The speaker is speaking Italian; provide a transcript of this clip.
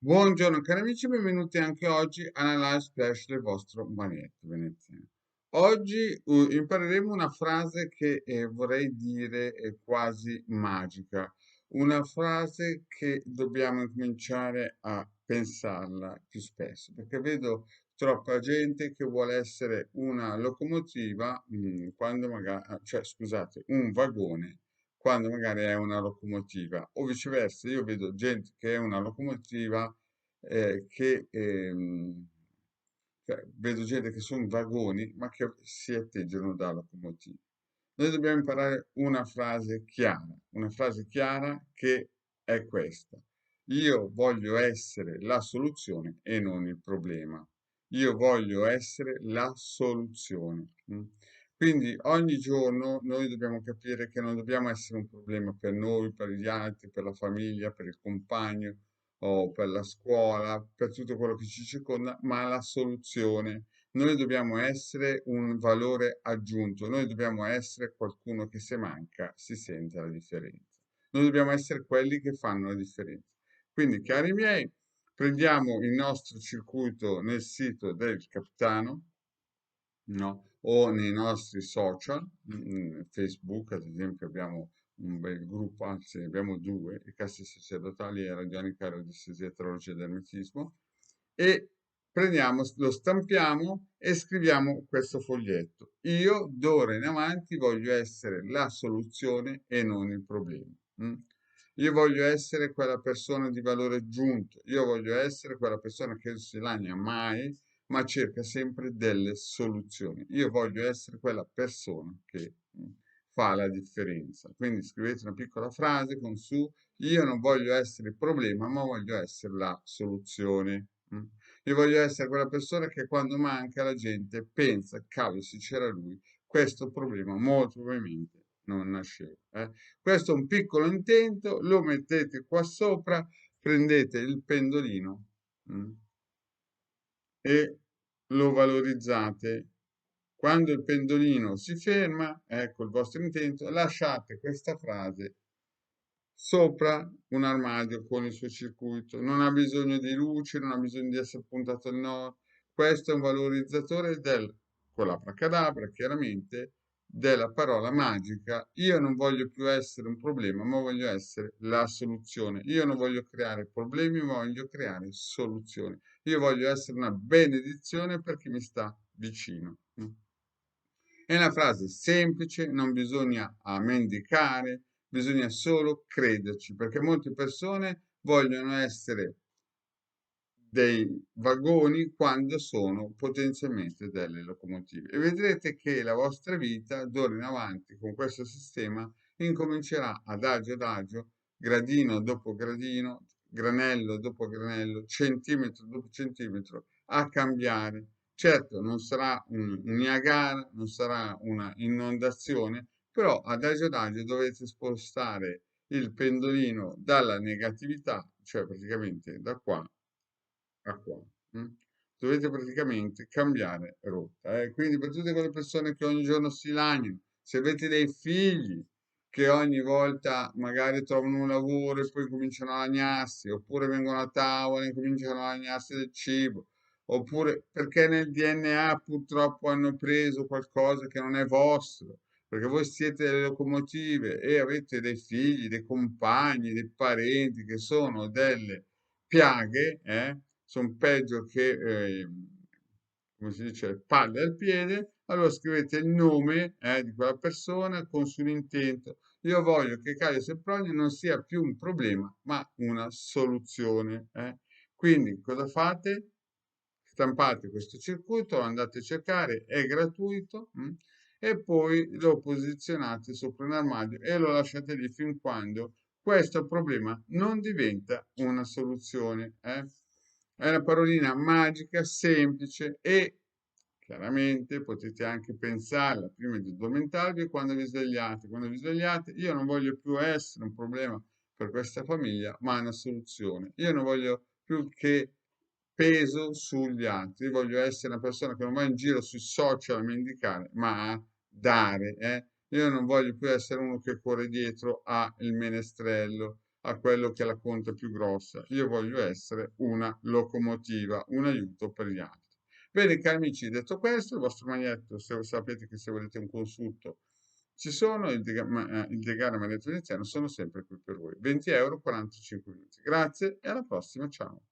Buongiorno cari amici, benvenuti anche oggi alla live splash del vostro bagnetto veneziano. Oggi impareremo una frase che vorrei dire quasi magica, una frase che dobbiamo cominciare a pensarla più spesso, perché vedo troppa gente che vuole essere una locomotiva, quando magari, cioè scusate, un vagone quando magari è una locomotiva, o viceversa, io vedo gente che è una locomotiva cioè, vedo gente che sono vagoni, ma che si atteggiano da locomotive. Noi dobbiamo imparare una frase chiara che è questa. Io voglio essere la soluzione e non il problema. Io voglio essere la soluzione. Quindi ogni giorno noi dobbiamo capire che non dobbiamo essere un problema per noi, per gli altri, per la famiglia, per il compagno o per la scuola, per tutto quello che ci circonda, ma la soluzione. Noi dobbiamo essere un valore aggiunto, noi dobbiamo essere qualcuno che se manca si sente la differenza. Noi dobbiamo essere quelli che fanno la differenza. Quindi, cari miei, prendiamo il nostro circuito nel sito del capitano, no? O nei nostri social, Facebook ad esempio abbiamo un bel gruppo, anzi abbiamo due, i casti sacerdotali e radionica radiestesia teologia del ermetismo, e prendiamo, lo stampiamo e scriviamo questo foglietto. Io d'ora in avanti voglio essere la soluzione e non il problema. Io voglio essere quella persona di valore aggiunto, io voglio essere quella persona che non si lagna mai, ma cerca sempre delle soluzioni. Io voglio essere quella persona che fa la differenza. Quindi scrivete una piccola frase con su, io non voglio essere il problema, ma voglio essere la soluzione. Io voglio essere quella persona che quando manca la gente pensa, cavolo, se c'era lui, questo problema molto probabilmente non nasceva. Questo è un piccolo intento, lo mettete qua sopra, prendete il pendolino. mm, e lo valorizzate. Quando il pendolino si ferma, ecco il vostro intento, lasciate questa frase sopra un armadio con il suo circuito. Non ha bisogno di luce, non ha bisogno di essere puntato al nord. Questo è un valorizzatore con l'abracadabra, chiaramente, della parola magica. Io non voglio più essere un problema, ma voglio essere la soluzione. Io non voglio creare problemi, ma voglio creare soluzioni. Io voglio essere una benedizione per chi mi sta vicino. È una frase semplice, non bisogna mendicare, bisogna solo crederci, perché molte persone vogliono essere dei vagoni quando sono potenzialmente delle locomotive. E vedrete che la vostra vita, d'ora in avanti, con questo sistema, incomincerà adagio adagio, gradino dopo gradino, granello dopo granello, centimetro dopo centimetro, a cambiare. Certo, non sarà un Niagara, non sarà una inondazione, però adagio adagio dovete spostare il pendolino dalla negatività, cioè praticamente da qua a qua. mm. Dovete praticamente cambiare rotta. Quindi per tutte quelle persone che ogni giorno si lagnano, se avete dei figli che ogni volta magari trovano un lavoro e poi cominciano a lagnarsi, oppure vengono a tavola e cominciano a lagnarsi del cibo, oppure perché nel DNA purtroppo hanno preso qualcosa che non è vostro, perché voi siete delle locomotive e avete dei figli, dei compagni, dei parenti che sono delle piaghe, sono peggio che, come si dice, palle al piede, allora scrivete il nome, di quella persona con su un intento. Io voglio che Caio Sempronio non sia più un problema, ma una soluzione. Quindi cosa fate? Stampate questo circuito, lo andate a cercare, è gratuito, e poi lo posizionate sopra un armadio e lo lasciate lì fin quando questo problema non diventa una soluzione. È una parolina magica, semplice e chiaramente potete anche pensarla prima di addormentarvi e quando vi svegliate. Quando vi svegliate, io non voglio più essere un problema per questa famiglia, ma una soluzione. Io non voglio più che peso sugli altri. Io voglio essere una persona che non va in giro sui social a mendicare, ma a dare. Io non voglio più essere uno che corre dietro al menestrello, a quello che è la conta più grossa. Io voglio essere una locomotiva, un aiuto per gli altri. Bene, cari amici, detto questo, il vostro maglietto, se sapete che se volete un consulto ci sono, il Degano e il maglietto veneziano sono sempre qui per voi. 20 euro, 45 minuti. Grazie e alla prossima, ciao.